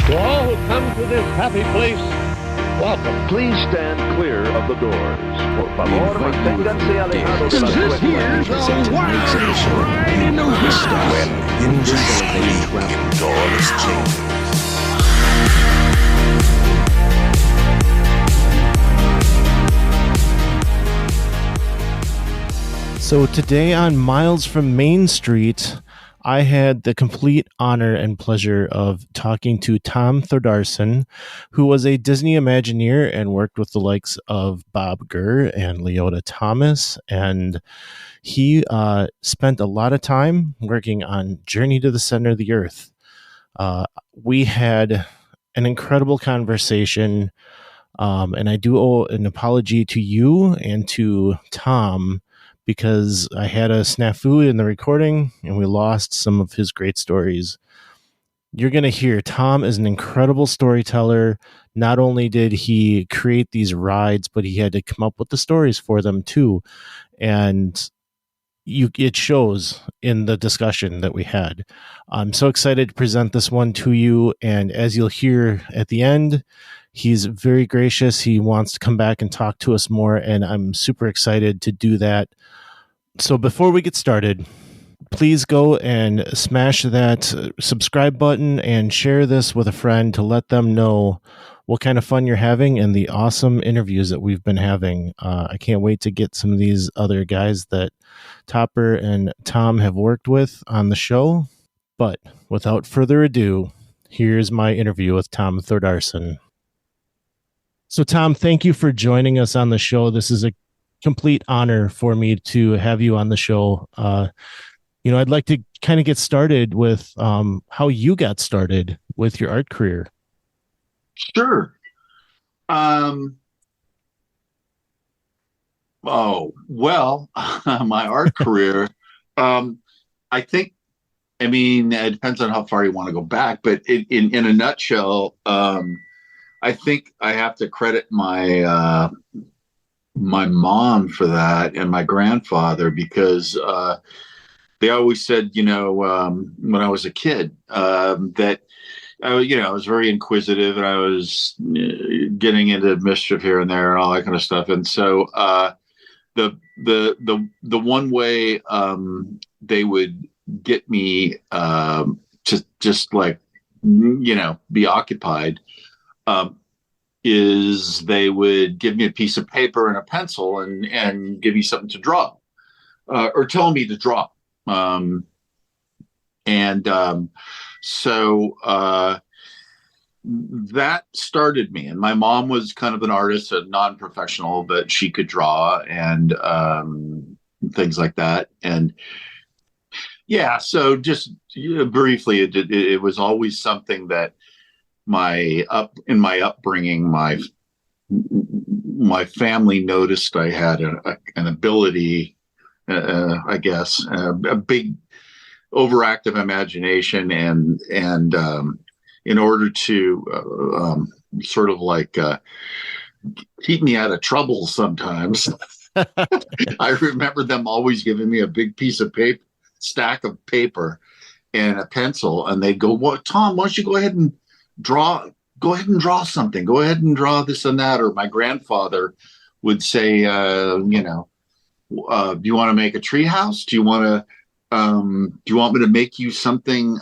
To all who come to this happy place, welcome. Please stand clear of the doors. Por favor, manténganse alejados de las This here's puertas. a wild ride in the woods. When industry doors change. So today on Miles from Main Street, I had the complete honor and pleasure of talking to Tom Thordarson, who was a Disney Imagineer and worked with the likes of Bob Gurr and Leota Thomas. And he spent a lot of time working on Journey to the Center of the Earth. We had an incredible conversation, and I do owe an apology to you and to Tom, because I had a snafu in the recording and we lost some of his great stories. You're going to hear Tom is an incredible storyteller. Not only did he create these rides, but he had to come up with the stories for them too. And it shows in the discussion that we had. I'm so excited to present this one to you. And as you'll hear at the end, he's very gracious. He wants to come back and talk to us more, and I'm super excited to do that. So before we get started, please go and smash that subscribe button and share this with a friend to let them know what kind of fun you're having and the awesome interviews that we've been having. I can't wait to get some of these other guys that Topper and Tom have worked with on the show. But without further ado, here's my interview with Tom Thordarson. So Tom, thank you for joining us on the show. This is a complete honor for me to have you on the show. I'd like to kind of get started with how you got started with your art career. Sure. My art career, I think, it depends on how far you want to go back, but in a nutshell, I think I have to credit my mom for that and my grandfather, because they always said, when I was a kid, that I was very inquisitive and I was getting into mischief here and there and all that kind of stuff. And so the one way they would get me to just be occupied is they would give me a piece of paper and a pencil and give me something to draw, or tell me to draw. So that started me. And my mom was kind of an artist, a non-professional, but she could draw and things like that. And yeah, so just briefly, it was always something that in my upbringing, my family noticed I had an ability, I guess, a big overactive imagination, and in order to sort of keep me out of trouble sometimes, I remember them always giving me a big piece of paper, stack of paper, and a pencil, and they'd go, "Well, Tom, why don't you go ahead and draw something. Go ahead and draw this and that." Or my grandfather would say, do you want to make a tree house? Do you want me to make you something,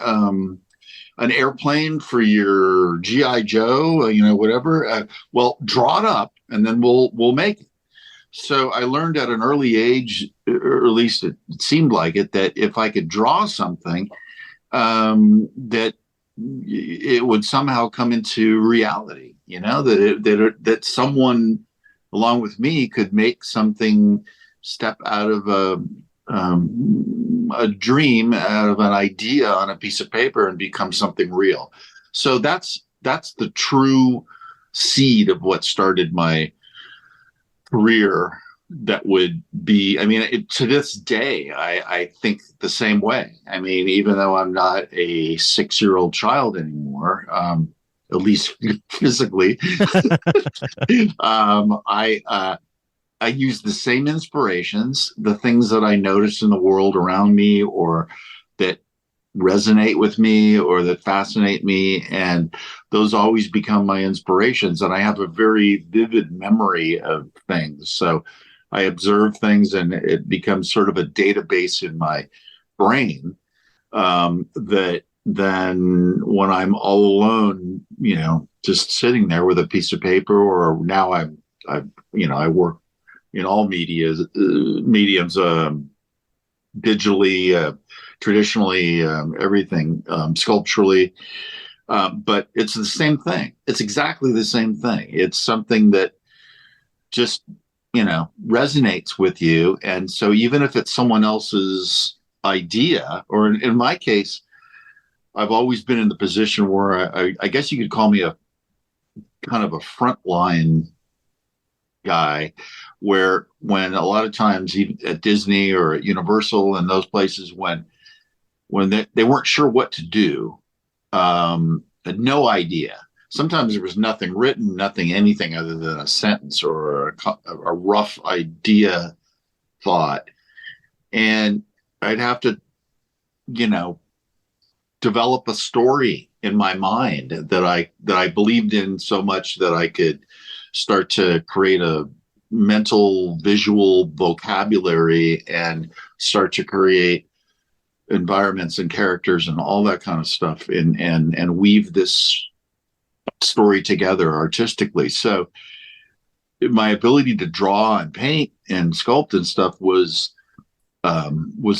an airplane for your GI Joe, whatever. Well, draw it up and then we'll make it. So I learned at an early age, or at least it seemed like it, that if I could draw something, that it would somehow come into reality, that someone along with me could make something step out of a dream, out of an idea on a piece of paper and become something real. So that's the true seed of what started my career. That would be, to this day, I think the same way. Even though I'm not a 6-year-old child anymore, at least physically, I use the same inspirations, the things that I noticed in the world around me, or that resonate with me or that fascinate me, and those always become my inspirations. And I have a very vivid memory of things, so I observe things and it becomes sort of a database in my brain, that then when I'm all alone, just sitting there with a piece of paper, or now I work in all mediums, digitally, traditionally, everything, sculpturally. But it's the same thing. It's exactly the same thing. It's something that just, resonates with you. And so even if it's someone else's idea, or in my case, I've always been in the position where I guess you could call me a kind of a frontline guy, where when a lot of times even at Disney or at Universal and those places, when they weren't sure what to do, had no idea. Sometimes there was nothing written, anything other than a sentence or a rough idea thought. And I'd have to, develop a story in my mind that I believed in so much that I could start to create a mental visual vocabulary and start to create environments and characters and all that kind of stuff, and weave this story together artistically. So my ability to draw and paint and sculpt and stuff was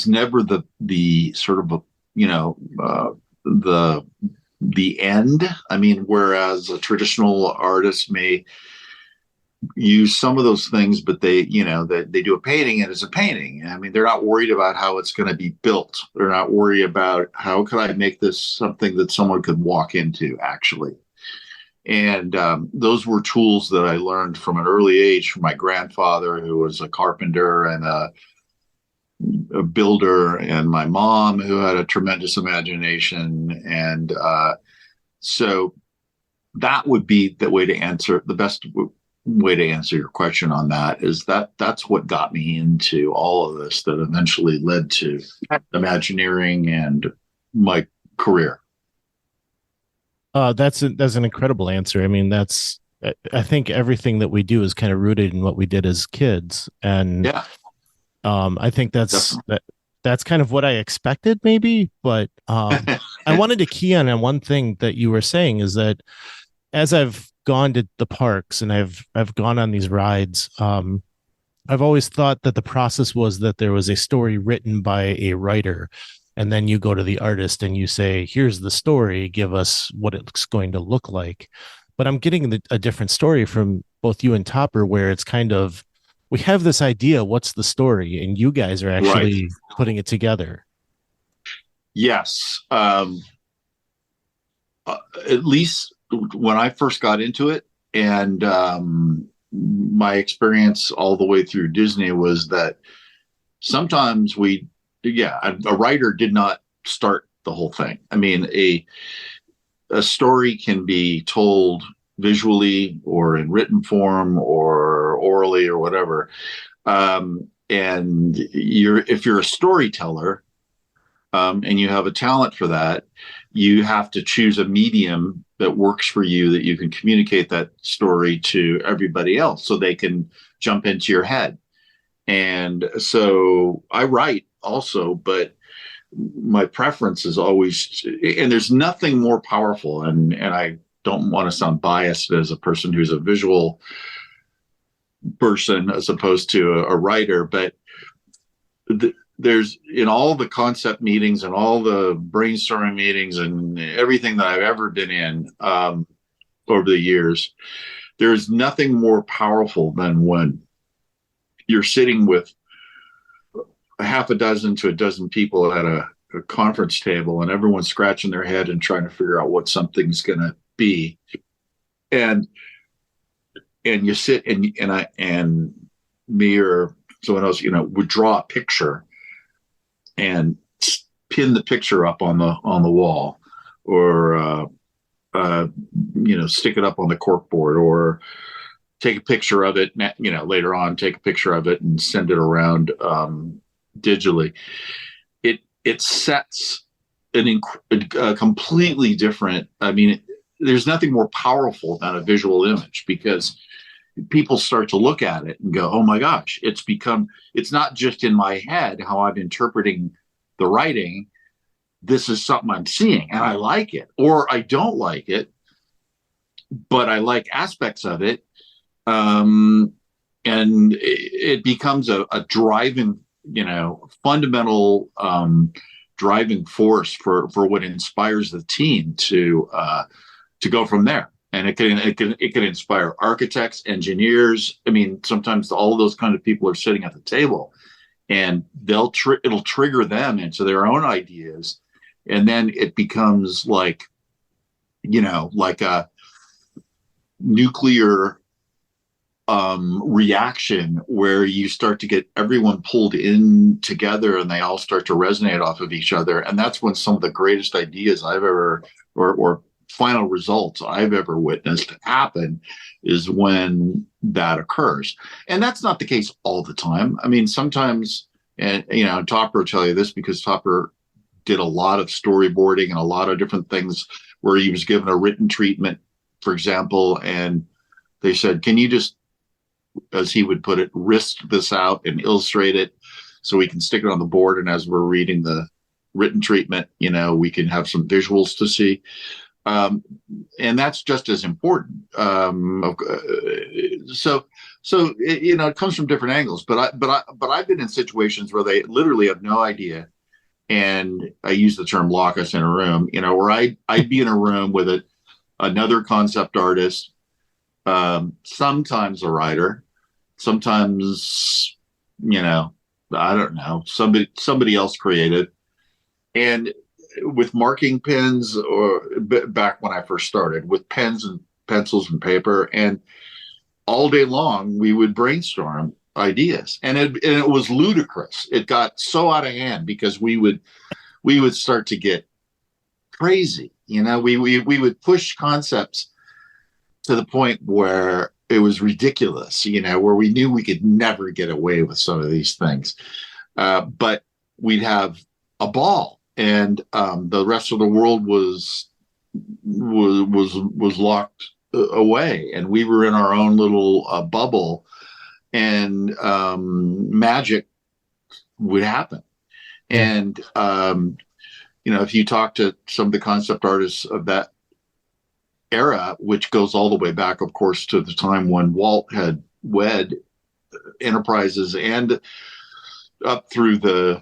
never the sort of the end. I mean, whereas a traditional artist may use some of those things, but they do a painting and it's a painting. I mean, they're not worried about how it's going to be built. They're not worried about how could I make this something that someone could walk into, actually. And those were tools that I learned from an early age from my grandfather, who was a carpenter and a builder, and my mom, who had a tremendous imagination. And so that would be the way to answer the best way to answer your question on that, is that's what got me into all of this, that eventually led to Imagineering and my career. That's an incredible answer. I mean, I think everything that we do is kind of rooted in what we did as kids. And Yeah. I think that's kind of what I expected, maybe. But I wanted to key on one thing that you were saying, is that as I've gone to the parks and I've gone on these rides, I've always thought that the process was that there was a story written by a writer, and then you go to the artist and you say, here's the story, give us what it's going to look like. But I'm getting a different story from both you and Topper, where it's kind of, we have this idea, what's the story? And you guys are actually putting it together. Yes. At least when I first got into it, and my experience all the way through Disney was that sometimes a writer did not start the whole thing. I mean, a story can be told visually or in written form or orally or whatever. And if you're a storyteller, and you have a talent for that, you have to choose a medium that works for you, that you can communicate that story to everybody else so they can jump into your head. And so I write also, but my preference is always, and there's nothing more powerful, and I don't want to sound biased as a person who's a visual person as opposed to a writer, but there's, in all the concept meetings and all the brainstorming meetings and everything that I've ever been in over the years, there's nothing more powerful than when you're sitting with a half a dozen to a dozen people at a conference table, and everyone's scratching their head and trying to figure out what something's going to be. And you sit and me or someone else, would draw a picture and pin the picture up on the wall, or stick it up on the corkboard, or take a picture of it, later on, take a picture of it and send it around digitally. It sets a completely different. I mean, there's nothing more powerful than a visual image, because people start to look at it and go, oh my gosh, it's not just in my head how I'm interpreting the writing. This is something I'm seeing, and I like it, or I don't like it, but I like aspects of it. And it becomes a driving, fundamental driving force for what inspires the team to go from there. And it can inspire architects, engineers. I mean, sometimes all of those kind of people are sitting at the table, and it'll trigger them into their own ideas, and then it becomes like a nuclear reaction where you start to get everyone pulled in together, and they all start to resonate off of each other. And that's when some of the greatest ideas I've ever, or final results I've ever witnessed happen, is when that occurs. And that's not the case all the time. I mean, sometimes, and Topper will tell you this, because Topper did a lot of storyboarding and a lot of different things where he was given a written treatment, for example, and they said, can you just, as he would put it, wrist this out and illustrate it so we can stick it on the board, and as we're reading the written treatment, we can have some visuals to see. And that's just as important. So it comes from different angles. But I've been in situations where they literally have no idea, and I use the term lock us in a room. Where I'd be in a room with another concept artist, sometimes a writer, sometimes I don't know, somebody else creative, and with marking pens, or back when I first started, with pens and pencils and paper, and all day long we would brainstorm ideas, and it was ludicrous. It got so out of hand because we would start to get crazy. We would push concepts to the point where it was ridiculous, where we knew we could never get away with some of these things, but we'd have a ball. And the rest of the world was locked away, and we were in our own little bubble, and magic would happen. And if you talk to some of the concept artists of that era, which goes all the way back, of course, to the time when Walt had WED Enterprises, and up through the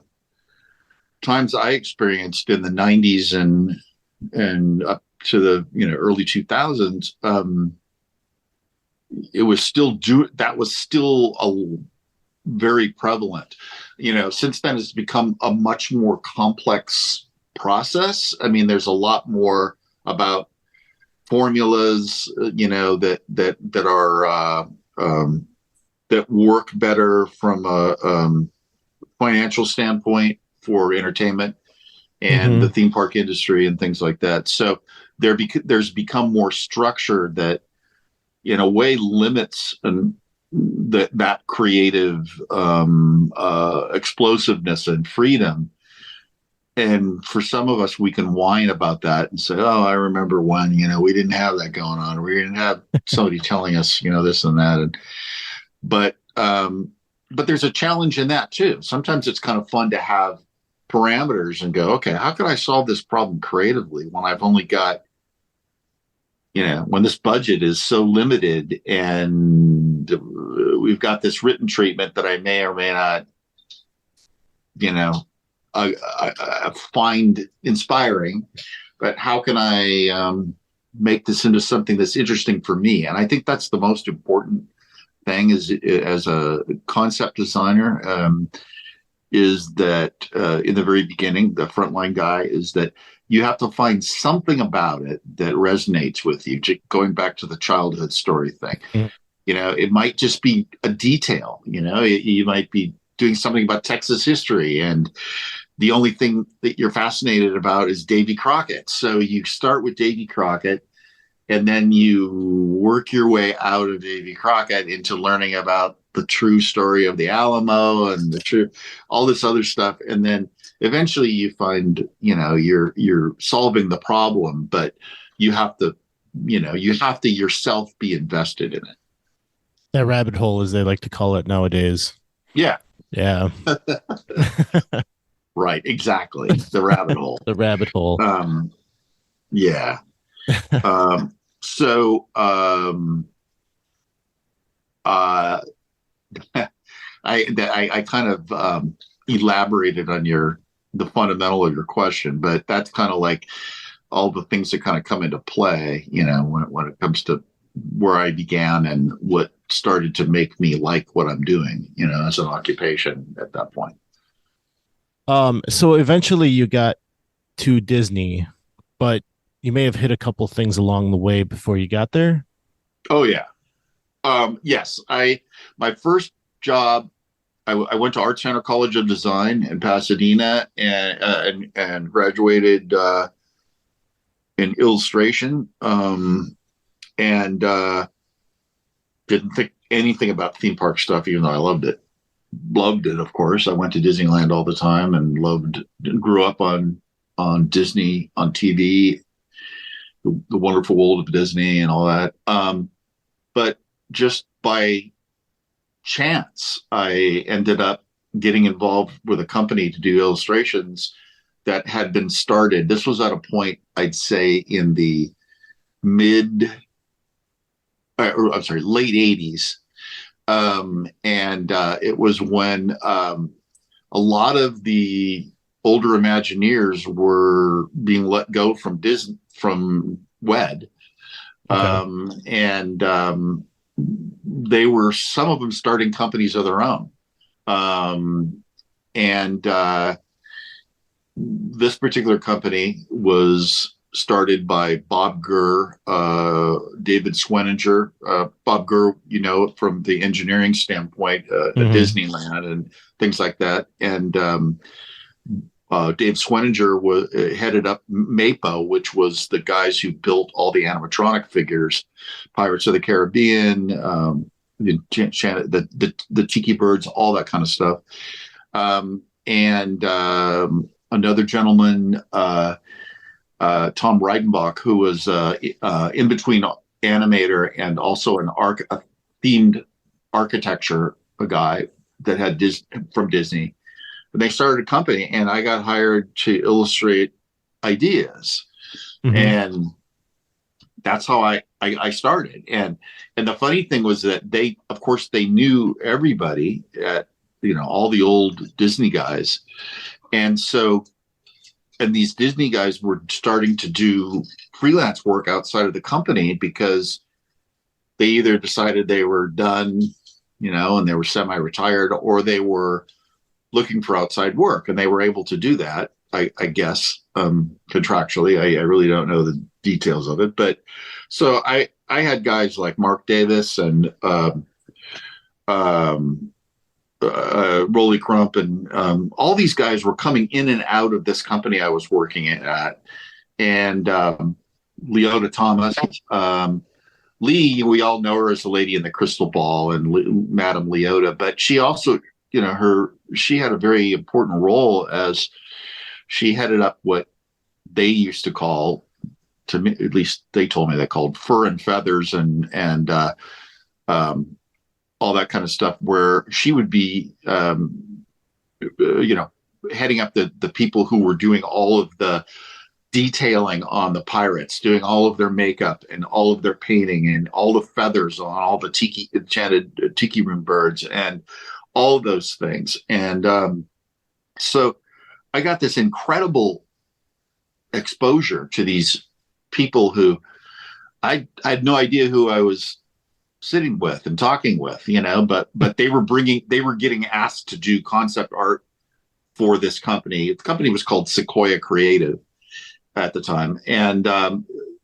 times I experienced in the 90s and up to the early 2000s, it was still that was still a very prevalent. Since then it's become a much more complex process. I mean, there's a lot more about formulas, that are that work better from a financial standpoint for entertainment and the theme park industry and things like that. So there's become more structure that, in a way, limits that creative explosiveness and freedom. And for some of us, we can whine about that and say, "Oh, I remember when we didn't have that going on. We didn't have somebody telling us this and that." But there's a challenge in that too. Sometimes it's kind of fun to have parameters and go, okay, how can I solve this problem creatively when I've only got, when this budget is so limited, and we've got this written treatment that I may or may not, I find inspiring, but how can I make this into something that's interesting for me? And I think that's the most important thing as a concept designer, is that in the very beginning, the frontline guy, is that you have to find something about it that resonates with you. Going back to the childhood story thing, it might just be a detail. You might be doing something about Texas history, and the only thing that you're fascinated about is Davy Crockett. So you start with Davy Crockett, and then you work your way out of Davy Crockett into learning about the true story of the Alamo and all this other stuff. And then eventually you find, you're solving the problem, but you have to, yourself be invested in it. That rabbit hole, as they like to call it nowadays. Yeah. Yeah. Right. Exactly. The rabbit hole. The rabbit hole. Yeah. So, I kind of elaborated on the fundamental of your question, but that's kind of like all the things that kind of come into play, when it comes to where I began and what started to make me like what I'm doing, as an occupation at that point. So eventually you got to Disney, but you may have hit a couple things along the way before you got there. Oh yeah. Yes. My first job, I went to Art Center College of Design in Pasadena and graduated in illustration, and didn't think anything about theme park stuff, even though I loved it. Loved it, of course. I went to Disneyland all the time and grew up on Disney on TV, the Wonderful World of Disney and all that. But just by chance, I ended up getting involved with a company to do illustrations that had been started. This was at a point, I'd say, in the late 80s. And it was when a lot of the older Imagineers were being let go from WED. Okay. And some of them starting companies of their own. And this particular company was started by Bob Gurr, David Sweninger. Bob Gurr, from the engineering standpoint, at Disneyland and things like that. And Dave Sweninger headed up MAPO, which was the guys who built all the animatronic figures, Pirates of the Caribbean, the Tiki Birds, all that kind of stuff. And another gentleman, Tom Reidenbach, who was in between animator and also a themed architecture, a guy that had from Disney. They started a company, and I got hired to illustrate ideas, and that's how I started. And the funny thing was that they knew everybody at all the old Disney guys, and these Disney guys were starting to do freelance work outside of the company because they either decided they were done, and they were semi-retired, or they were looking for outside work, and they were able to do that, I guess, contractually. I really don't know the details of it, but so I had guys like Mark Davis and Rolly Crump, and all these guys were coming in and out of this company I was working at, and Leota Thomas, Lee, we all know her as the lady in the crystal ball, and Madame Leota, but she also, she had a very important role as she headed up what they used to call, to me, at least they told me, they called fur and feathers and all that kind of stuff, where she would be, heading up the people who were doing all of the detailing on the pirates, doing all of their makeup and all of their painting and all the feathers on all the enchanted tiki room birds and all those things. And so I got this incredible exposure to these people who I had no idea who I was sitting with and talking with, but they were getting asked to do concept art for this company. The company was called Sequoia Creative at the time. And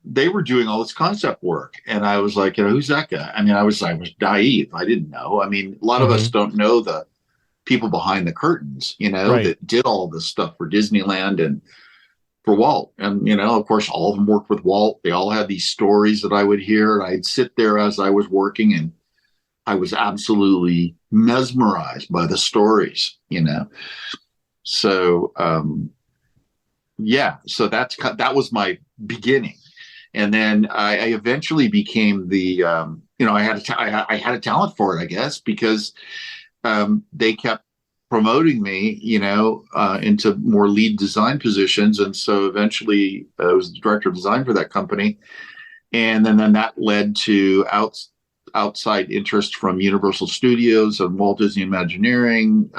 they were doing all this concept work. And I was like, who's that guy? I mean, I was naive. I didn't know. I mean, a lot of us don't know the people behind the curtains, Right. that did all this stuff for Disneyland and for Walt. And, of course, all of them worked with Walt. They all had these stories that I would hear. And I'd sit there as I was working, and I was absolutely mesmerized by the stories, So so that was my beginning. And then I eventually became the I had a talent for it, I guess, because they kept promoting me, into more lead design positions. And so eventually I was the director of design for that company. And then that led to outside interest from Universal Studios and Walt Disney Imagineering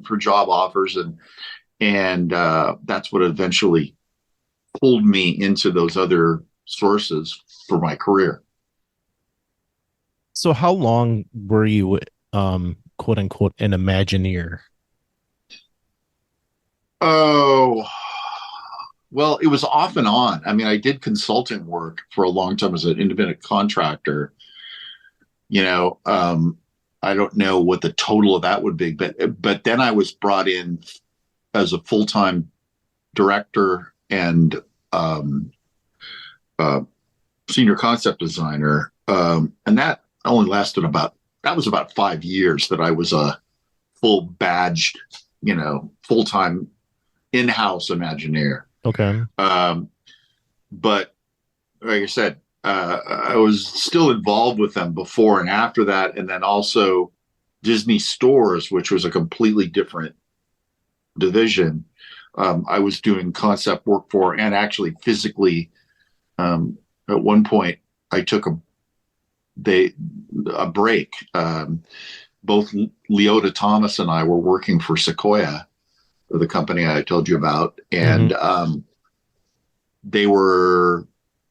for job offers. And that's what eventually pulled me into those other sources for my career. So how long were you, quote unquote, an Imagineer? Oh, well, it was off and on. I mean, I did consulting work for a long time as an independent contractor. I don't know what the total of that would be, but then I was brought in as a full-time director and senior concept designer. And that only lasted that was about 5 years that I was a full badged, full-time in-house Imagineer. Okay. But like I said, I was still involved with them before and after that. And then also Disney Stores, which was a completely different division. I was doing concept work for, and actually physically, at one point I took a break. Both Leota Thomas and I were working for Sequoia, the company I told you about. And they were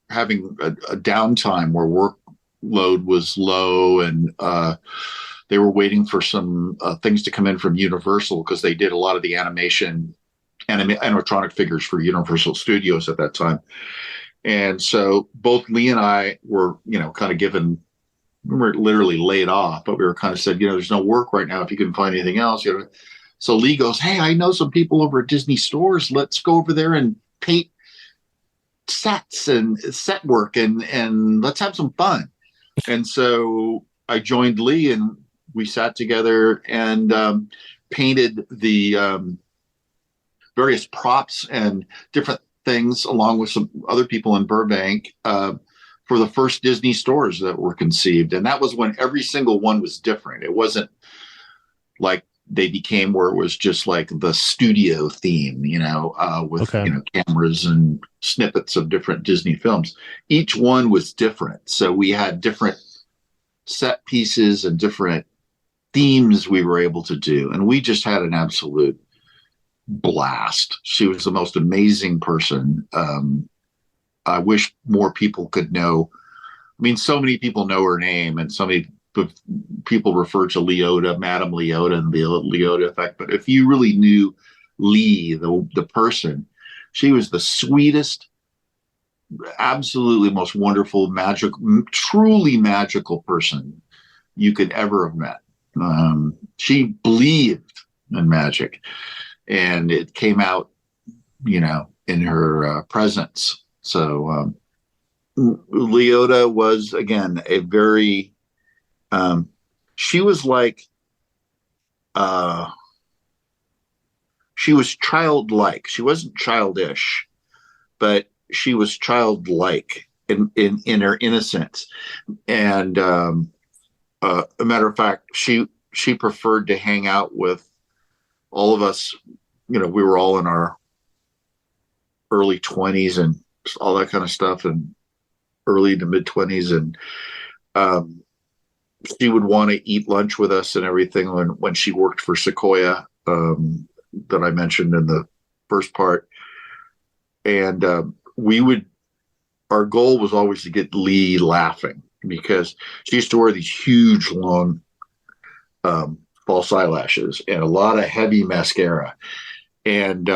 having a downtime where workload was low, and they were waiting for some things to come in from Universal, because they did a lot of the animatronic figures for Universal Studios at that time. And so both Lee and I were, kind of given, we were literally laid off, but we were kind of said, there's no work right now if you can find anything else. So Lee goes, "Hey, I know some people over at Disney Stores. Let's go over there and paint sets and set work and let's have some fun." And so I joined Lee, and we sat together and painted the various props and different things, along with some other people in Burbank, for the first Disney Stores that were conceived. And that was when every single one was different. It wasn't like they became where it was just like the studio theme, with cameras and snippets of different Disney films. Each one was different. So we had different set pieces and different themes we were able to do. And we just had an absolute blast. She was the most amazing person. I wish more people could know. I mean, so many people know her name, and so many people refer to Leota, Madame Leota, and the Leota effect. But if you really knew Lee, the person, she was the sweetest, absolutely most wonderful, truly magical person you could ever have met. She believed in magic, and it came out, in her presence. So Leota was, again, a very, she was like, she was childlike. She wasn't childish, but she was childlike in her innocence. And a matter of fact, she preferred to hang out with all of us. We were all in our early 20s and all that kind of stuff, and early to mid 20s. And she would want to eat lunch with us and everything when she worked for Sequoia, that I mentioned in the first part. And our goal was always to get Lee laughing, because she used to wear these huge, long false eyelashes and a lot of heavy mascara. And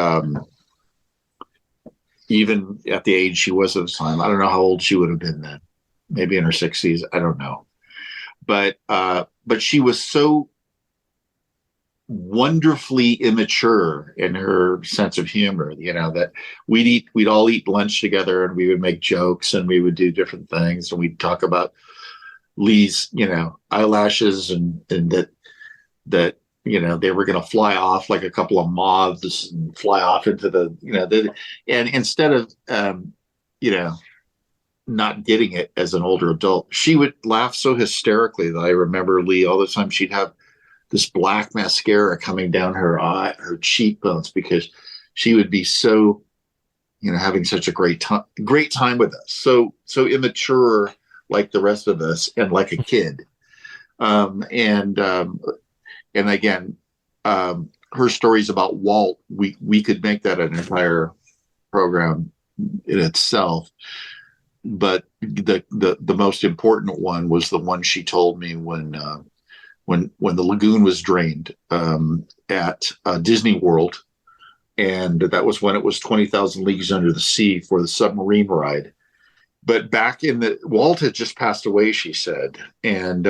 even at the age she was at the time, I don't know how old she would have been then, maybe in her 60s. I don't know. But she was so wonderfully immature in her sense of humor, that we'd all eat lunch together, and we would make jokes, and we would do different things, and we'd talk about Lee's, eyelashes, and that they were going to fly off like a couple of moths and fly off into and instead of, not getting it as an older adult, she would laugh so hysterically that I remember, Lee, all the time she'd have this black mascara coming down her cheekbones, because she would be so, having such a great time with us. So immature, like the rest of us, and like a kid. And again, her stories about Walt, we could make that an entire program in itself. But the most important one was the one she told me when the lagoon was drained at Disney World, and that was when it was 20,000 Leagues Under the Sea for the submarine ride. But back Walt had just passed away, she said, and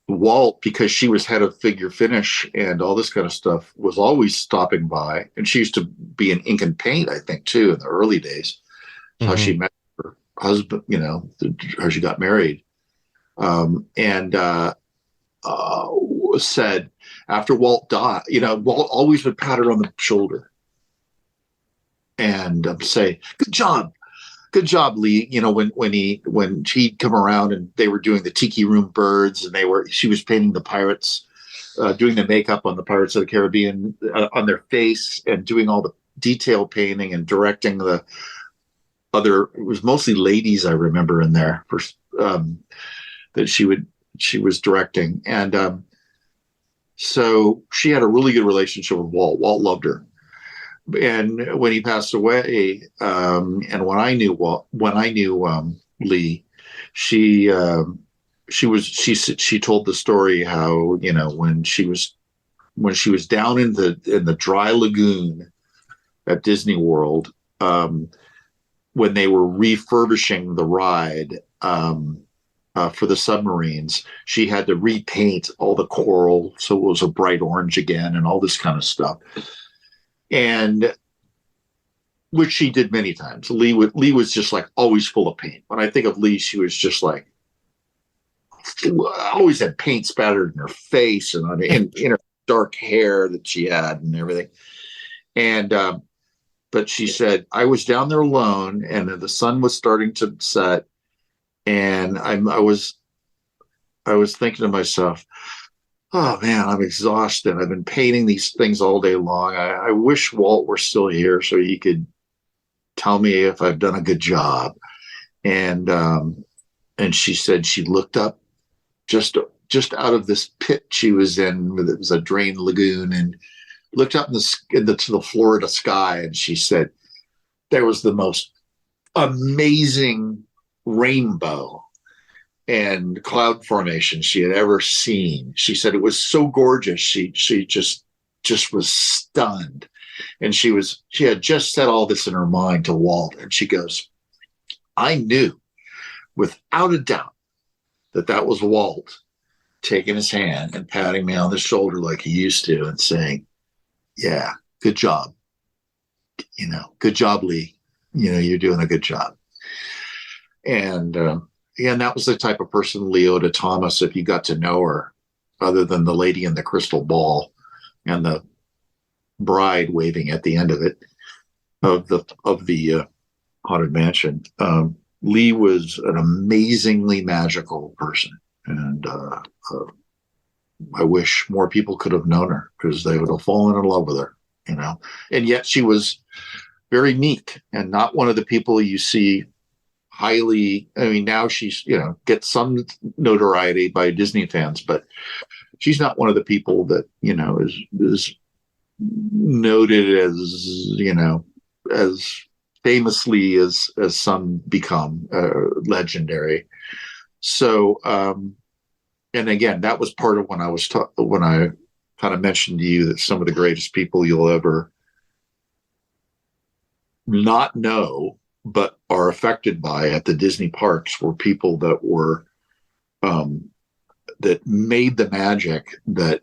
Walt, because she was head of figure finish and all this kind of stuff, was always stopping by, and she used to be in ink and paint, I think, too, in the early days. How she met her husband, how she got married, said after Walt died, Walt always would pat her on the shoulder and say, good job, Lee. When she'd come around and they were doing the Tiki Room birds, and she was painting the pirates, doing the makeup on the Pirates of the Caribbean on their face, and doing all the detail painting and directing the it was mostly ladies, I remember, in there that she was directing. And so she had a really good relationship with Walt. Walt loved her. And when he passed away, and when I knew Lee, she told the story how, when she was down in the dry lagoon at Disney World, when they were refurbishing the ride for the submarines, she had to repaint all the coral so it was a bright orange again, and all this kind of stuff. And which she did many times. Lee was just like always full of paint. When I think of Lee, she was just like always had paint spattered in her face and in her dark hair that she had and everything. And but she said, I was down there alone, and the sun was starting to set, and I was thinking to myself, oh man, I'm exhausted. I've been painting these things all day long. I wish Walt were still here so he could tell me if I've done a good job. And she said she looked up just out of this pit she was in. It was a drained lagoon, and looked up to the Florida sky, and she said there was the most amazing rainbow and cloud formation she had ever seen. She said it was so gorgeous. She just was stunned. And she had just said all this in her mind to Walt. And she goes, I knew without a doubt that was Walt taking his hand and patting me on the shoulder like he used to and saying, yeah, good job. Good job, Lee. You're doing a good job. And that was the type of person, Leota Thomas, if you got to know her, other than the lady in the crystal ball and the bride waving at the end of it, of the Haunted Mansion. Lee was an amazingly magical person. And I wish more people could have known her, because they would have fallen in love with her, And yet she was very meek and not one of the people you see highly. I mean, now she's, gets some notoriety by Disney fans, but she's not one of the people that, is noted as famously as some become legendary. So, and again, that was part of when I kind of mentioned to you that some of the greatest people you'll ever not know, but are affected by at the Disney parks were people that were, that made the magic that,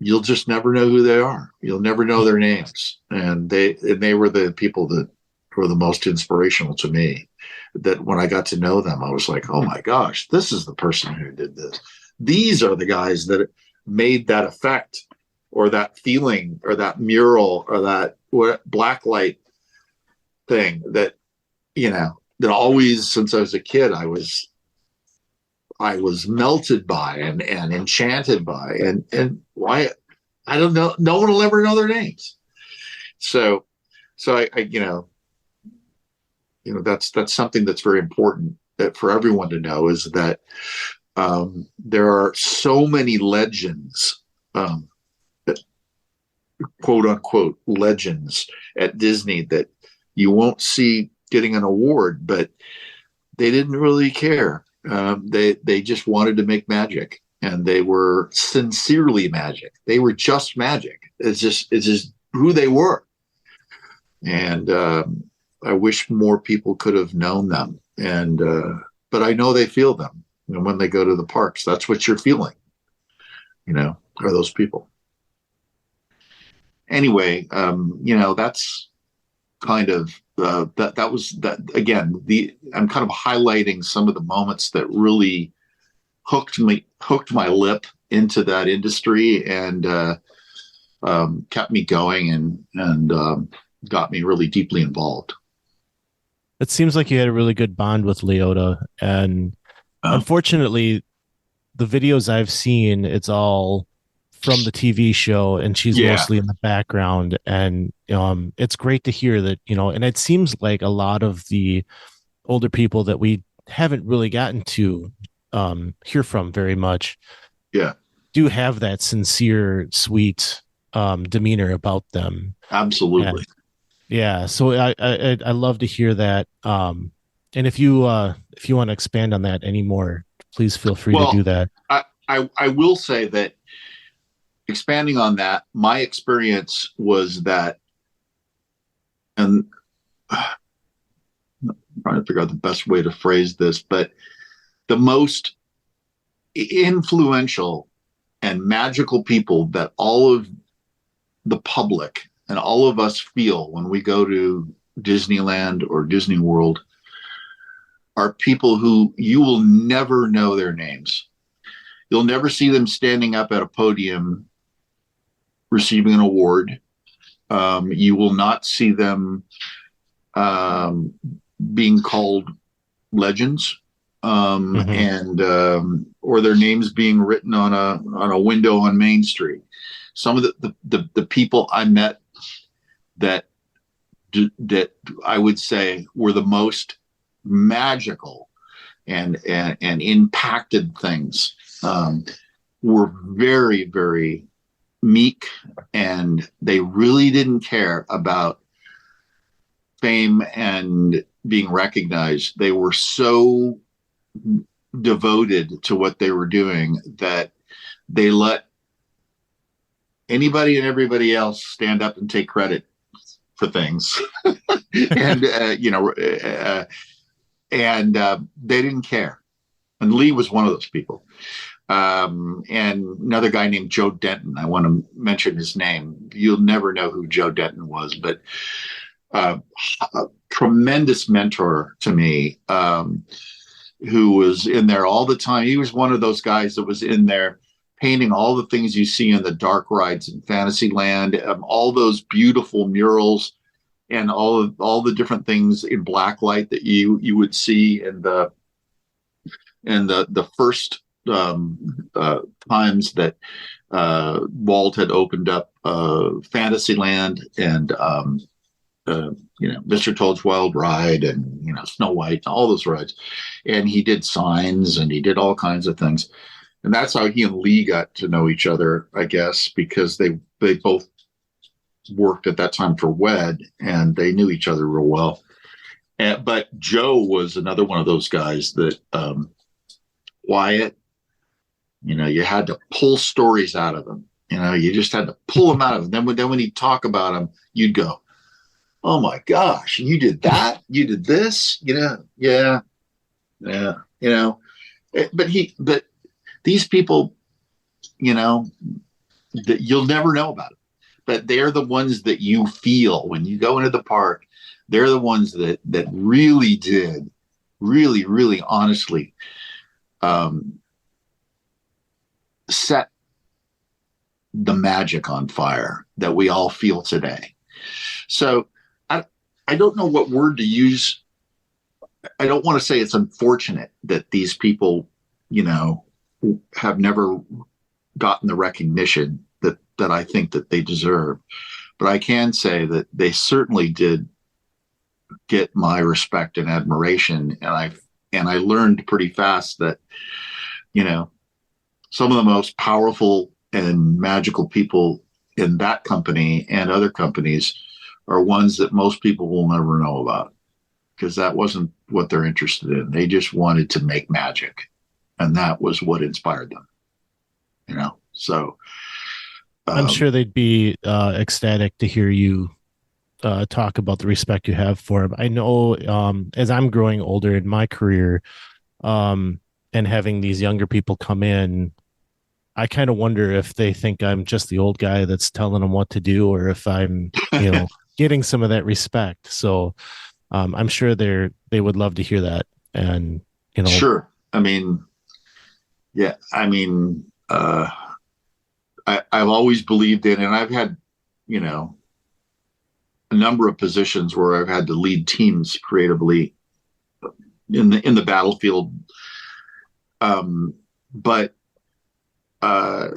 you'll just never know who they are. You'll never know their names. And they were the people that were the most inspirational to me, that when I got to know them, I was like, oh my gosh, this is the person who did this. These are the guys that made that effect or that feeling or that mural or that black light thing that, that always, since I was a kid, I was melted by and enchanted by, and why, I don't know. No one will ever know their names. So I that's something that's very important that for everyone to know, is that there are so many legends, that, quote unquote legends at Disney, that you won't see getting an award, but they didn't really care. They just wanted to make magic, and they were sincerely magic. They were just magic. It's just who they were. And I wish more people could have known them. And but I know they feel them. When they go to the parks, that's what you're feeling. Are those people. Anyway, that's kind of that was that again. I'm kind of highlighting some of the moments that really hooked my lip into that industry, and kept me going, and got me really deeply involved. It seems like you had a really good bond with Leota, and unfortunately, the videos I've seen, it's all from the TV show, and she's mostly in the background. And it's great to hear that, and it seems like a lot of the older people that we haven't really gotten to hear from very much, do have that sincere, sweet demeanor about them. Absolutely. So I love to hear that. And if you want to expand on that anymore, please feel free to do that. I will say that, expanding on that, my experience was that, and I'm trying to figure out the best way to phrase this, but the most influential and magical people that all of the public and all of us feel when we go to Disneyland or Disney World are people who you will never know their names. You'll never see them standing up at a podium receiving an award. You will not see them being called legends, and or their names being written on a window on Main Street. Some of the people I met that I would say were the most magical and impacted things were very, very meek, and they really didn't care about fame and being recognized. They were so devoted to what they were doing that they let anybody and everybody else stand up and take credit for things. And they didn't care. And Lee was one of those people. And another guy named Joe Denton. I want to mention his name. You'll never know who Joe Denton was, but a tremendous mentor to me, who was in there all the time. He was one of those guys that was in there painting all the things you see in the dark rides in Fantasyland, all those beautiful murals, and all the different things in black light that you would see in the first times that Walt had opened up Fantasyland, and Mr. Toad's Wild Ride, and Snow White, and all those rides. And he did signs, and he did all kinds of things. And that's how he and Lee got to know each other, I guess, because they both worked at that time for WED, and they knew each other real well. But Joe was another one of those guys that quiet. You had to pull stories out of him. You just had to pull them out of him. Then when he'd talk about them, you'd go, "Oh my gosh, you did that? You did this? Yeah. But these people, that you'll never know about it. But they're the ones that you feel when you go into the park. They're the ones that really did, really, really honestly, set the magic on fire that we all feel today. So I don't know what word to use. I don't want to say it's unfortunate that these people, have never gotten the recognition that I think that they deserve. But I can say that they certainly did get my respect and admiration. And I learned pretty fast that, some of the most powerful and magical people in that company and other companies are ones that most people will never know about, because that wasn't what they're interested in. They just wanted to make magic, and that was what inspired them. So I'm sure they'd be ecstatic to hear you talk about the respect you have for them. I know as I'm growing older in my career, and having these younger people come in, I kind of wonder if they think I'm just the old guy that's telling them what to do, or if I'm, getting some of that respect. So I'm sure they would love to hear that. And, sure. I mean, yeah, I've always believed in, and I've had, a number of positions where I've had to lead teams creatively in the battlefield. But I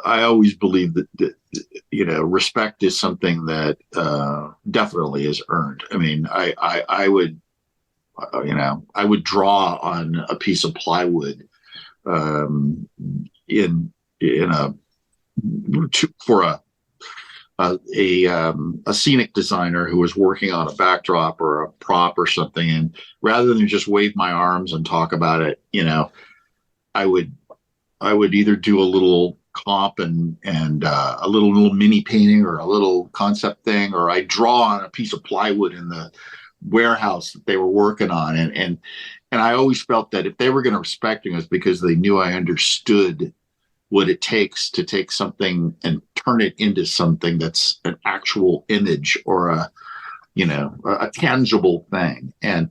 always believe that respect is something that definitely is earned. I mean, I would draw on a piece of plywood for a scenic designer who was working on a backdrop or a prop or something, and rather than just wave my arms and talk about it, I would either do a little comp and a little mini painting or a little concept thing, or I draw on a piece of plywood in the warehouse that they were working on, and I always felt that if they were going to respect me, it was because they knew I understood what it takes to take something and turn it into something that's an actual image or a tangible thing. And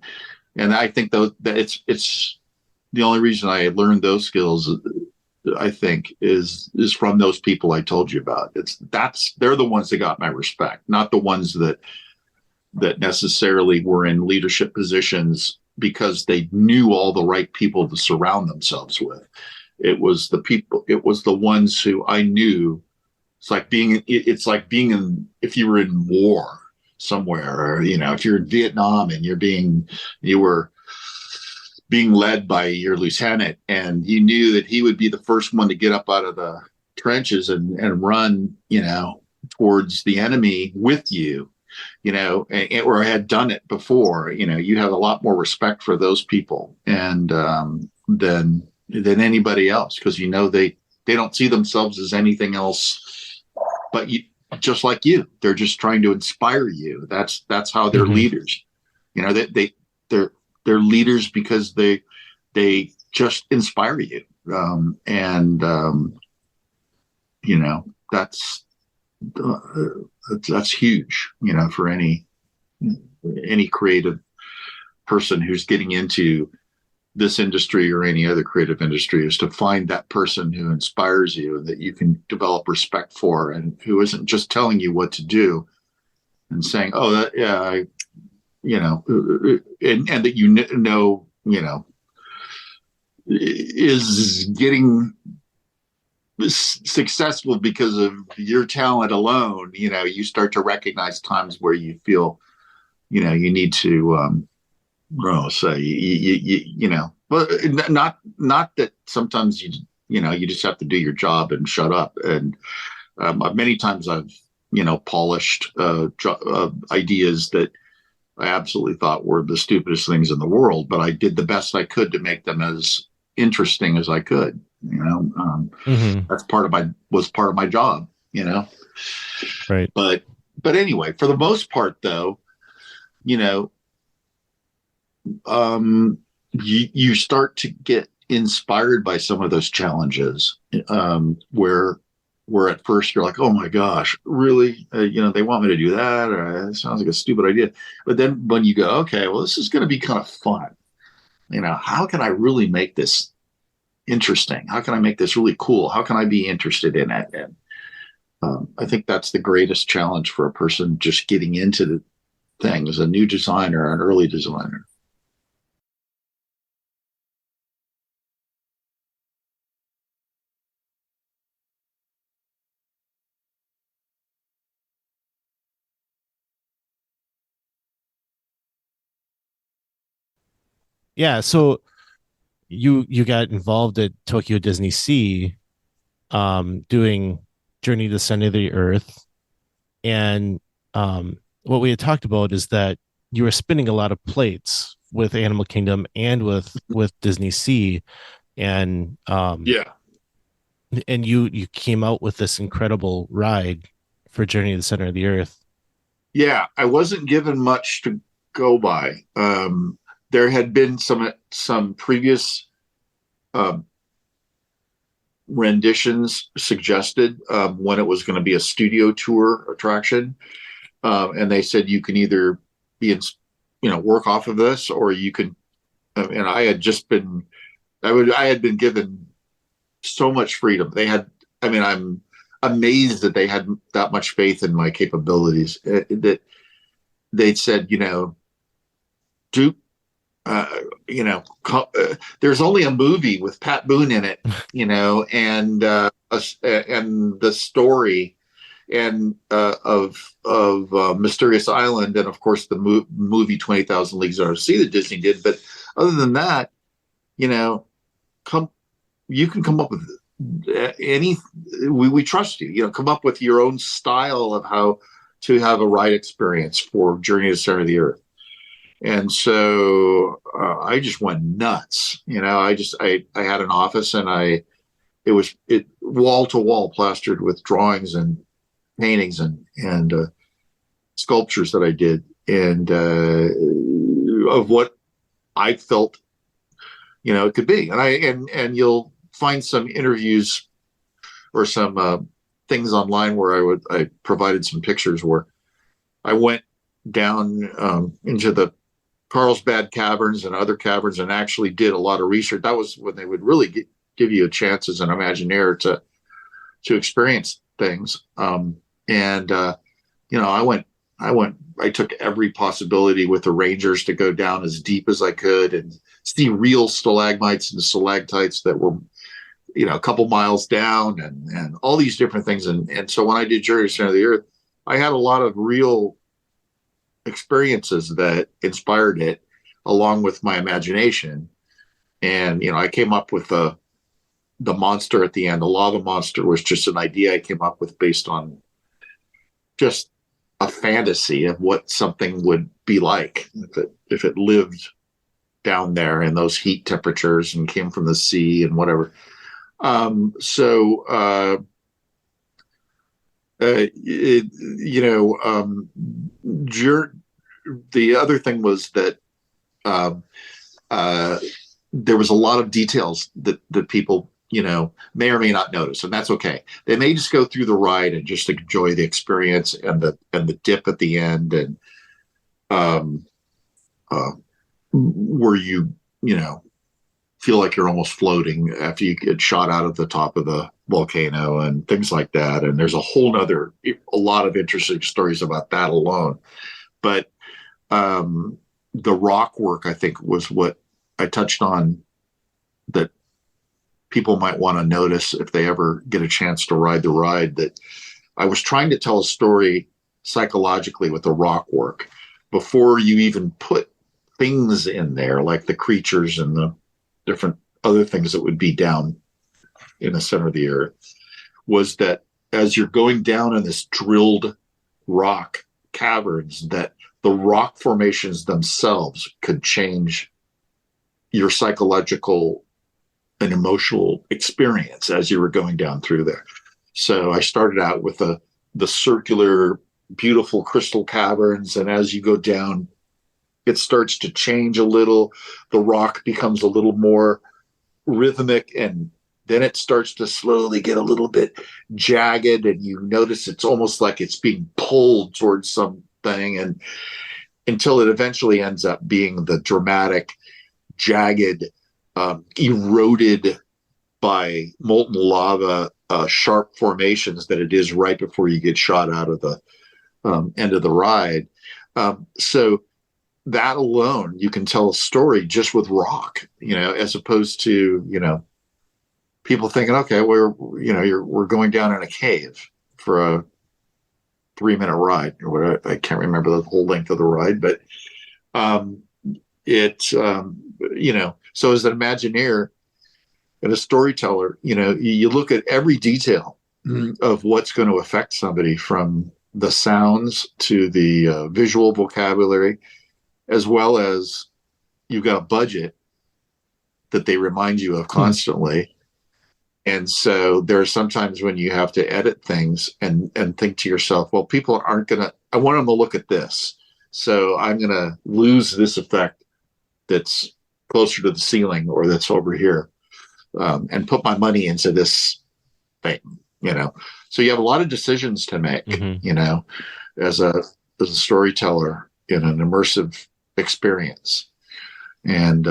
I think that it's the only reason I learned those skills, I think, is from those people I told you about. They're the ones that got my respect, not the ones that necessarily were in leadership positions because they knew all the right people to surround themselves with. It was the people. It was the ones who I knew. It's like being in, if you were in war somewhere, or if you're in Vietnam and you were being led by your lieutenant, and you knew that he would be the first one to get up out of the trenches and run, towards the enemy with you, or had done it before. You have a lot more respect for those people, and than anybody else, because they don't see themselves as anything else but you, just like you. They're just trying to inspire you. That's how they're leaders. They're leaders because they just inspire you. That's huge, for any creative person who's getting into this industry or any other creative industry, is to find that person who inspires you and that you can develop respect for, and who isn't just telling you what to do and saying, oh, and that is getting successful because of your talent alone. You start to recognize times where you feel, you need to, but not that sometimes you just have to do your job and shut up. And many times I've, polished ideas that I absolutely thought were the stupidest things in the world, but I did the best I could to make them as interesting as I could. That's part of my job, Right. But anyway, for the most part, though, you start to get inspired by some of those challenges, where at first you're like, oh my gosh, really? They want me to do that, or it sounds like a stupid idea. But then when you go, okay, well, this is going to be kind of fun. How can I really make this, interesting? How can I make this really cool? How can I be interested in it? And I think that's the greatest challenge for a person just getting into the thing as a new designer, an early designer. Yeah, so you got involved at Tokyo Disney Sea, doing Journey to the Center of the Earth, and what we had talked about is that you were spinning a lot of plates with Animal Kingdom and with Disney Sea, and Yeah. and you came out with this incredible ride for Journey to the Center of the Earth. Yeah, I wasn't given much to go by. There had been some previous um, renditions suggested when it was going to be a studio tour attraction, and they said you can either be in, work off of this, or you can. And I had just been, I had been given so much freedom. They had, I mean, I'm amazed that they had that much faith in my capabilities. That they said, do there's only a movie with Pat Boone in it, and the story and of Mysterious Island, and of course the movie 20,000 Leagues Under the Sea that Disney did. But other than that, you can come up with any. We trust you. Come up with your own style of how to have a ride experience for Journey to the Center of the Earth. And so I just went nuts. I had an office, and it was wall to wall plastered with drawings and paintings and sculptures that I did, and of what I felt, it could be. And you'll find some interviews or some things online where I provided some pictures where I went down into the Carlsbad Caverns and other caverns and actually did a lot of research. That was when they would really give you a chance as an Imagineer to experience things. I took every possibility with the Rangers to go down as deep as I could and see real stalagmites and stalactites that were, a couple miles down, and all these different things. And so when I did Journey to the Center of the Earth, I had a lot of real experiences that inspired it, along with my imagination. And I came up with the monster at the end. The lava monster was just an idea I came up with based on just a fantasy of what something would be like if it lived down there in those heat temperatures and came from the sea and whatever. The other thing was that there was a lot of details that people, may or may not notice, and that's okay. They may just go through the ride and just enjoy the experience and the dip at the end, and where you feel like you're almost floating after you get shot out of the top of the volcano and things like that. And there's a lot of interesting stories about that alone. But the rock work, I think, was what I touched on that people might want to notice if they ever get a chance to ride the ride, that I was trying to tell a story psychologically with the rock work before you even put things in there, like the creatures and the different other things that would be down in the center of the earth, was that as you're going down in this drilled rock caverns, that the rock formations themselves could change your psychological and emotional experience as you were going down through there. So I started out with the circular, beautiful crystal caverns, and as you go down, it starts to change a little. The rock becomes a little more rhythmic, and then it starts to slowly get a little bit jagged, and you notice it's almost like it's being pulled towards something, and until it eventually ends up being the dramatic, jagged, eroded by molten lava, sharp formations that it is right before you get shot out of the end of the ride. So that alone, you can tell a story just with rock, as opposed to, people thinking, okay, we're going down in a cave for a 3-minute ride or whatever. I can't remember the whole length of the ride, but so as an Imagineer and a storyteller, you look at every detail of what's going to affect somebody, from the sounds to the visual vocabulary, as well as you've got a budget that they remind you of constantly. And so there are sometimes when you have to edit things and think to yourself, well, people aren't going to, I want them to look at this. So I'm going to lose this effect that's closer to the ceiling or that's over here, and put my money into this thing, So you have a lot of decisions to make, as a storyteller in an immersive experience. And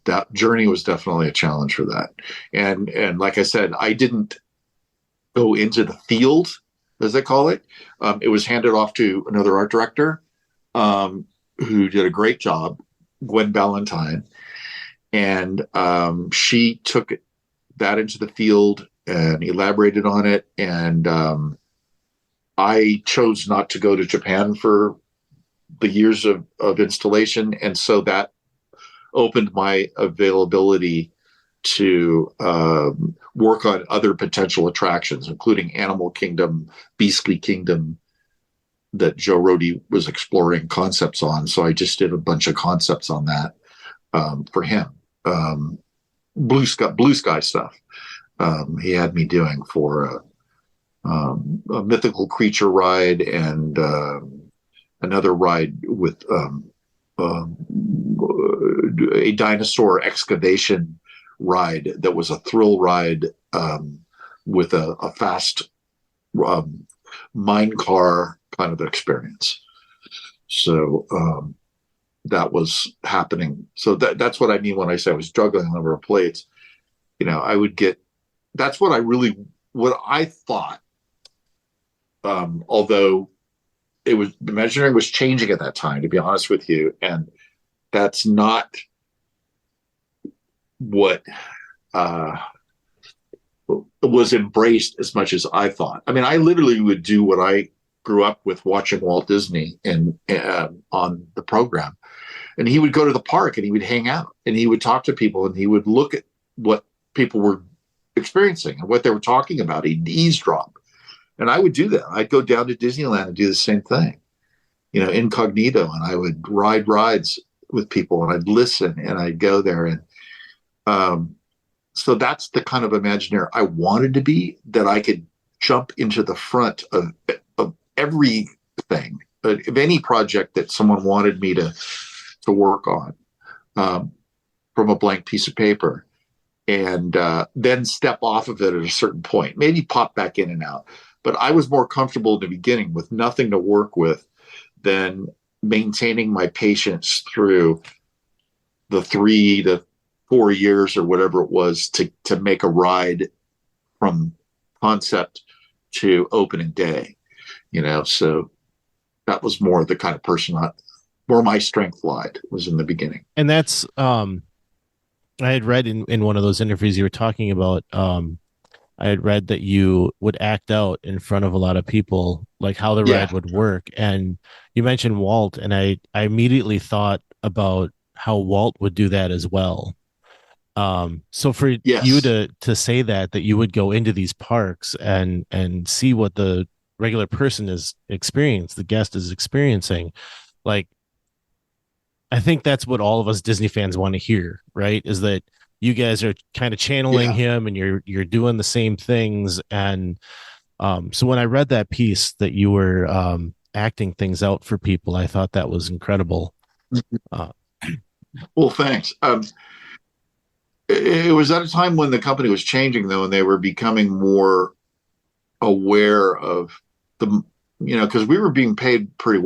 that journey was definitely a challenge for that. And like I said, I didn't go into the field, as they call it. It was handed off to another art director, who did a great job, Gwen Ballantyne. And she took that into the field and elaborated on it. And I chose not to go to Japan for the years of installation. And so that opened my availability to work on other potential attractions, including Animal Kingdom, Beastly Kingdom, that Joe Rohde was exploring concepts on. So I just did a bunch of concepts on that for him. Blue sky stuff. He had me doing for a mythical creature ride and another ride with a dinosaur excavation ride that was a thrill ride with a fast mine car kind of experience. So that was happening. So that's what I mean when I say I was juggling a number of plates. I would get, that's what I thought, although Imagineering was changing at that time, to be honest with you. And that's not what was embraced as much as I thought. I mean, I literally would do what I grew up with, watching Walt Disney and on the program. And he would go to the park and he would hang out and he would talk to people and he would look at what people were experiencing and what they were talking about. He'd eavesdrop. And I would do that. I'd go down to Disneyland and do the same thing, incognito. And I would ride rides with people and I'd listen and I'd go there. And so that's the kind of Imagineer I wanted to be, that I could jump into the front of everything, of any project that someone wanted me to work on, from a blank piece of paper, and then step off of it at a certain point, maybe pop back in and out. But I was more comfortable in the beginning with nothing to work with than maintaining my patience through the 3 to 4 years or whatever it was to make a ride from concept to opening day, so that was more the kind of person where my strength lied, was in the beginning. And that's, I had read in one of those interviews you were talking about, I had read that you would act out in front of a lot of people, like how the ride would work. And you mentioned Walt, and I immediately thought about how Walt would do that as well. So for you to say that you would go into these parks and see what the regular person is experiencing, the guest is experiencing, like, I think that's what all of us Disney fans want to hear, right? Is that you guys are kind of channeling him and you're doing the same things. And so when I read that piece that you were acting things out for people, I thought that was incredible. Well, thanks. It was at a time when the company was changing, though, and they were becoming more aware of because we were being paid pretty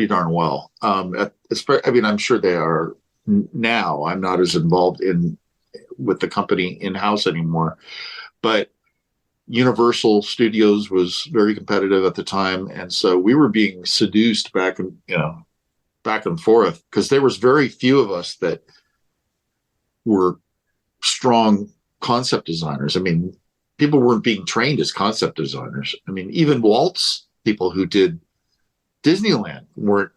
darn well. I'm sure they are now. I'm not as involved in with the company in house anymore. But Universal Studios was very competitive at the time, and so we were being seduced back and forth, because there was very few of us that were strong concept designers. I mean, people weren't being trained as concept designers. I mean, even Walt's people who did Disneyland weren't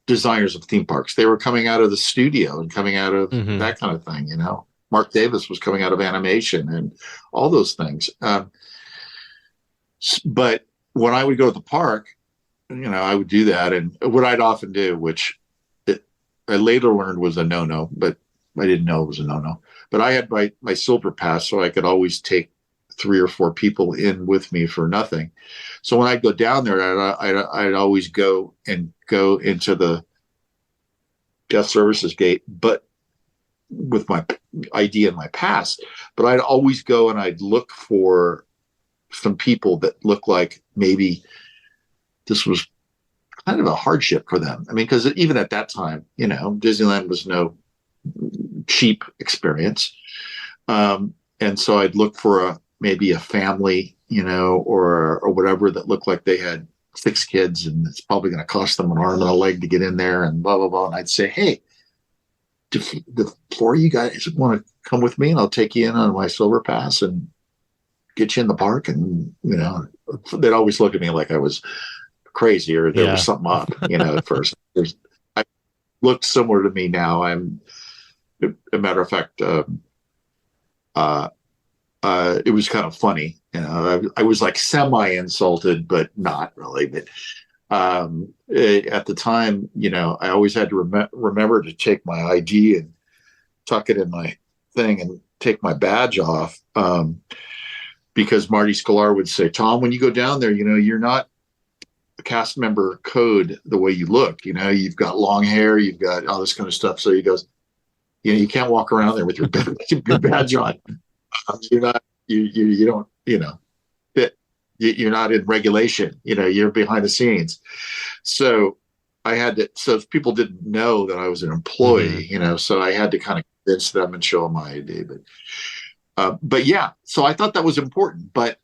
designers of theme parks. They were coming out of the studio and coming out of that kind of thing. Mark Davis was coming out of animation and all those things. But when I would go to the park, I would do that. And what I'd often do, which I later learned was a no-no, but I didn't know it was a no-no. But I had my silver pass, so I could always take 3 or 4 people in with me for nothing. So when I'd go down there, I'd always go into the guest services gate, but with my ID and my pass. But I'd always go and I'd look for some people that looked like maybe this was kind of a hardship for them. I mean, because even at that time, Disneyland was no cheap experience. And so I'd look for maybe a family, or whatever, that looked like they had 6 kids, and it's probably going to cost them an arm and a leg to get in there, and blah, blah, blah. And I'd say, hey, do the 4 of you guys want to come with me, and I'll take you in on my silver pass and get you in the park? And, they'd always look at me like I was crazy, or there was something up, at first. I looked similar to me now. I'm, a matter of fact, it was kind of funny. I was like semi-insulted, but not really. But at the time, I always had to remember to take my ID and tuck it in my thing and take my badge off, because Marty Sklar would say, Tom, when you go down there, you're not a cast member code the way you look. You've got long hair, you've got all this kind of stuff. So he goes, you can't walk around there with your badge on. You're not, you don't, you're not in regulation, you're behind the scenes. So I had to, so people didn't know that I was an employee, so I had to kind of convince them and show them my ID. But yeah, so I thought that was important. But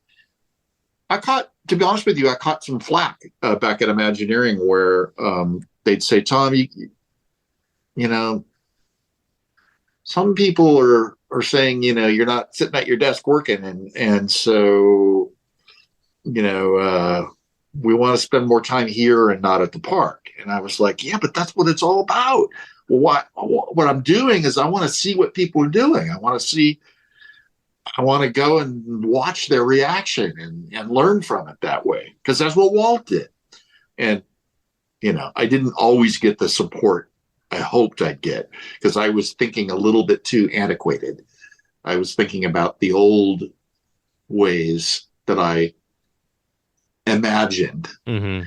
to be honest with you, I caught some flack back at Imagineering, where they'd say, Tom, some people are saying, you're not sitting at your desk working, and so, we want to spend more time here and not at the park. And I was like, yeah, but that's what it's all about. Well, what I'm doing is I want to see what people are doing. I want to go and watch their reaction and learn from it that way, because that's what Walt did. And, I didn't always get the support I hoped I'd get, because I was thinking a little bit too antiquated. I was thinking about the old ways that I imagined. I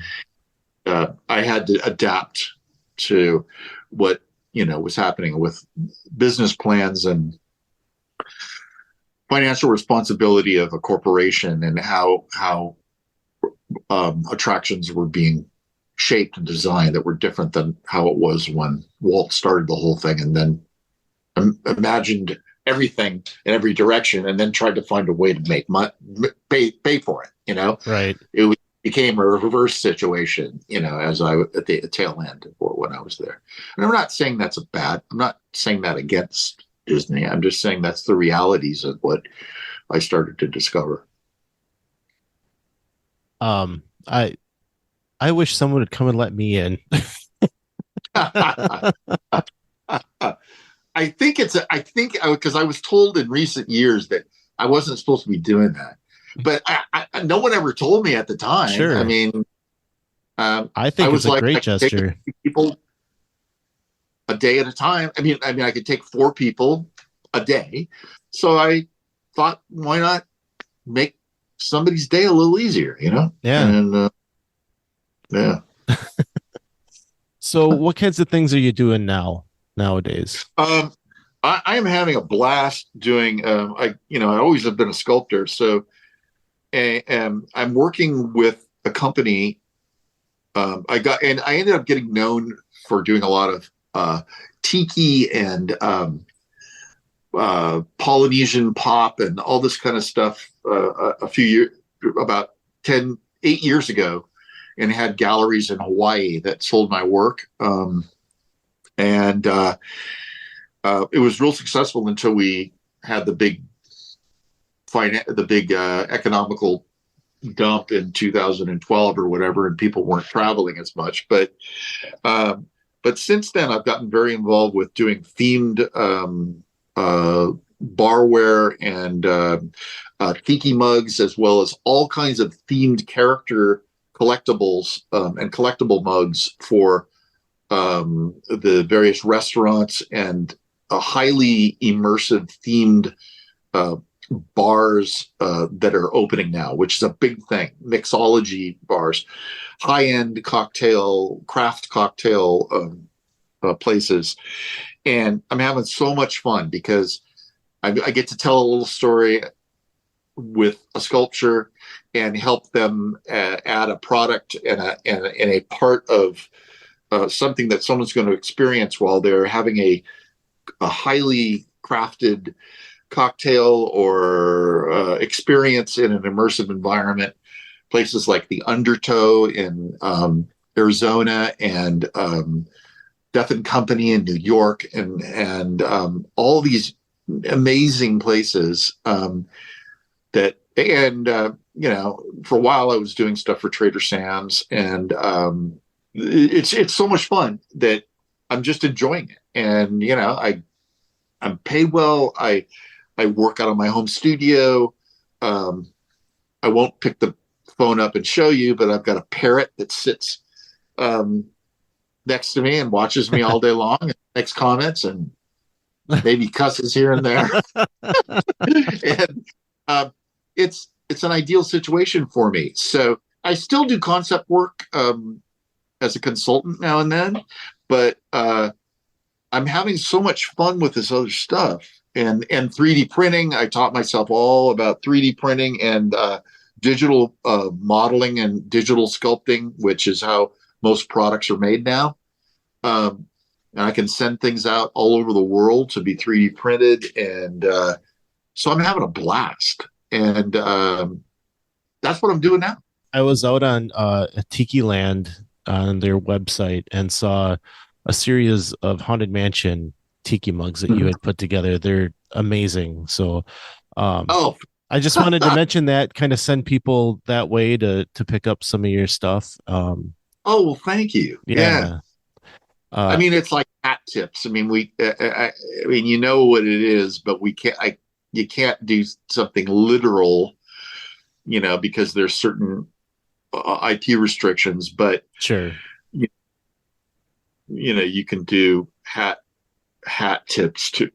had to adapt to what, was happening with business plans and financial responsibility of a corporation, and how attractions were being shaped and designed that were different than how it was when Walt started the whole thing, and then imagined everything in every direction, and then tried to find a way to make pay for it. Right. It became a reverse situation, as I at the tail end when I was there. And I'm not saying that's I'm not saying that against Disney. I'm just saying that's the realities of what I started to discover. I wish someone would come and let me in. I think because I was told in recent years that I wasn't supposed to be doing that, but no one ever told me at the time. Sure. I mean, I think it's a great gesture. People a day at a time. I mean, I could take 4 people a day. So I thought, why not make somebody's day a little easier, Yeah. And, yeah. So what kinds of things are you doing nowadays? I am having a blast doing, I always have been a sculptor. So I'm working with a company. I ended up getting known for doing a lot of tiki and Polynesian pop and all this kind of stuff about 8 years ago, and had galleries in Hawaii that sold my work. And it was real successful until we had the big economical dump in 2012 or whatever, and people weren't traveling as much. But since then, I've gotten very involved with doing themed barware and tiki mugs, as well as all kinds of themed character collectibles and collectible mugs for the various restaurants, and a highly immersive themed bars that are opening now, which is a big thing. Mixology bars, high-end craft cocktail places. And I'm having so much fun because I get to tell a little story with a sculpture and help them add a product and a part of something that someone's going to experience while they're having a highly crafted cocktail or experience in an immersive environment. Places like the Undertow in Arizona, and Death and Company in New York, and all these amazing places that. And for a while I was doing stuff for Trader Sam's, and it's so much fun that I'm just enjoying it. And I'm paid well. I work out of my home studio. I won't pick the phone up and show you, but I've got a parrot that sits next to me and watches me all day long and makes comments and maybe cusses here and there. And it's an ideal situation for me. So I still do concept work as a consultant now and then, but I'm having so much fun with this other stuff. And 3D printing, I taught myself all about 3D printing and digital modeling and digital sculpting, which is how most products are made now. And I can send things out all over the world to be 3D printed. And so I'm having a blast. And that's what I'm doing now. I was out on Tiki Land on their website and saw a series of Haunted Mansion tiki mugs that you had put together. They're amazing. So I just wanted to mention that, kind of send people that way to pick up some of your stuff. Well, thank you. Yeah. I mean, it's like hat tips. I mean, I mean, you know what it is, but you can't do something literal, because there's certain IP restrictions, but sure. You can do hat tips to,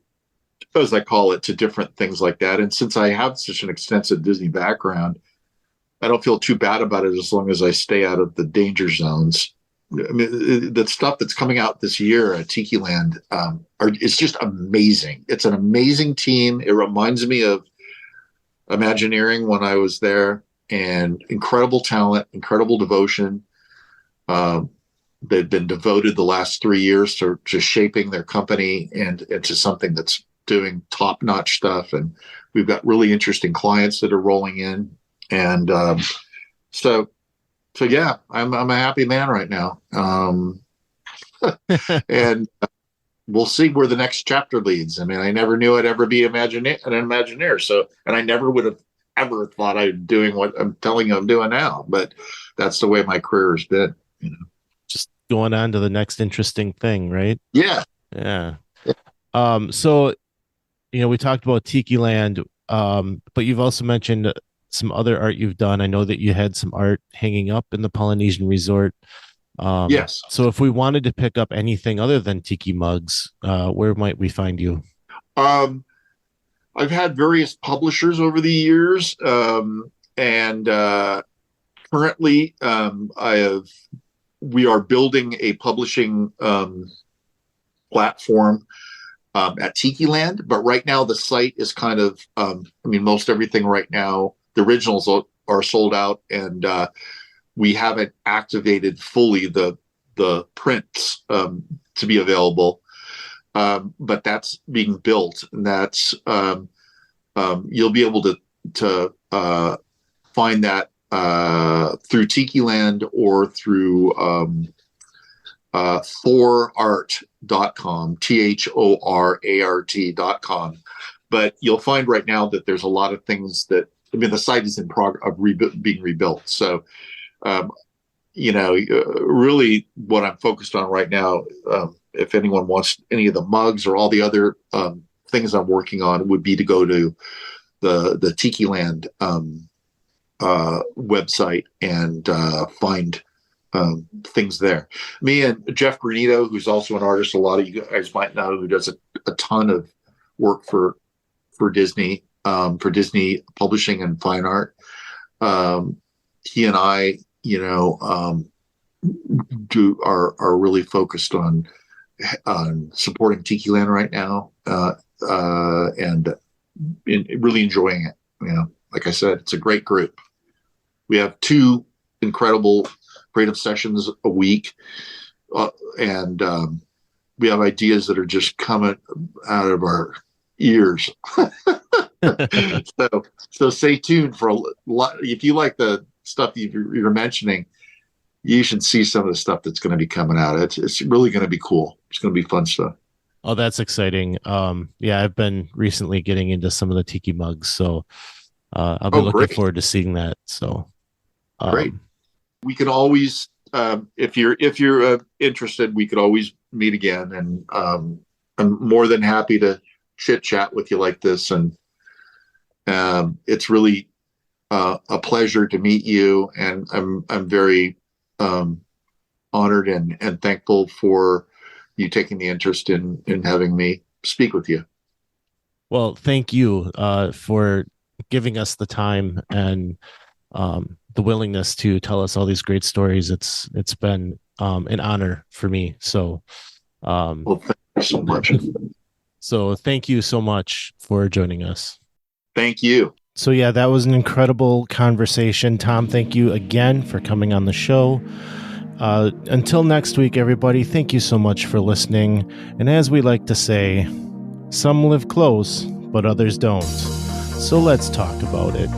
as I call it, to different things like that. And since I have such an extensive Disney background, I don't feel too bad about it as long as I stay out of the danger zones. I mean, the stuff that's coming out this year at Tiki Land is just amazing. It's an amazing team. It reminds me of Imagineering when I was there, and incredible talent, incredible devotion. They've been devoted the last 3 years to shaping their company and to something that's doing top-notch stuff. And we've got really interesting clients that are rolling in. And so yeah, I'm a happy man right now. And we'll see where the next chapter leads. I mean, I never knew I'd ever be an Imagineer. So, and I never would have ever thought I'd doing what I'm telling you I'm doing now. But that's the way my career has been. Just going on to the next interesting thing, right? Yeah. So, we talked about Tiki Land, but you've also mentioned some other art you've done. I know that you had some art hanging up in the Polynesian resort. Yes. So if we wanted to pick up anything other than tiki mugs, where might we find you? I've had various publishers over the years, and currently we are building a publishing platform at Tiki Land, but right now the site is kind of, most everything right now, the originals are sold out, and we haven't activated fully the prints to be available. but that's being built, and that's you'll be able to find that through Tikiland or through thorart.com, THORART.com. But you'll find right now that there's a lot of things that, I mean, the site is in progress of being rebuilt. So, really what I'm focused on right now, if anyone wants any of the mugs or all the other things I'm working on, would be to go to the Tikiland website and find things there. Me and Jeff Granito, who's also an artist, a lot of you guys might know, who does a ton of work for Disney, for Disney Publishing and Fine Art. He and I, are really focused on supporting Tikiland right now, and really enjoying it. Like I said, it's a great group. We have 2 incredible creative sessions a week, and we have ideas that are just coming out of our ears. so stay tuned for a lot. If you like the stuff you're mentioning, you should see some of the stuff that's going to be coming out. It's really going to be cool. It's going to be fun stuff. Oh, that's exciting. I've been recently getting into some of the tiki mugs, so I'll be looking forward to seeing that. So great. We could always, if you're interested, we could always meet again, and I'm more than happy to chit chat with you like this. And it's really a pleasure to meet you, and I'm very honored and thankful for you taking the interest in having me speak with you. Well, thank you for giving us the time and the willingness to tell us all these great stories. It's been an honor for me. So, well, thank you so much. So thank you so much for joining us. Thank you. So yeah, that was an incredible conversation. Tom, thank you again for coming on the show. Until next week, everybody, thank you so much for listening. And as we like to say, some live close, but others don't. So let's talk about it.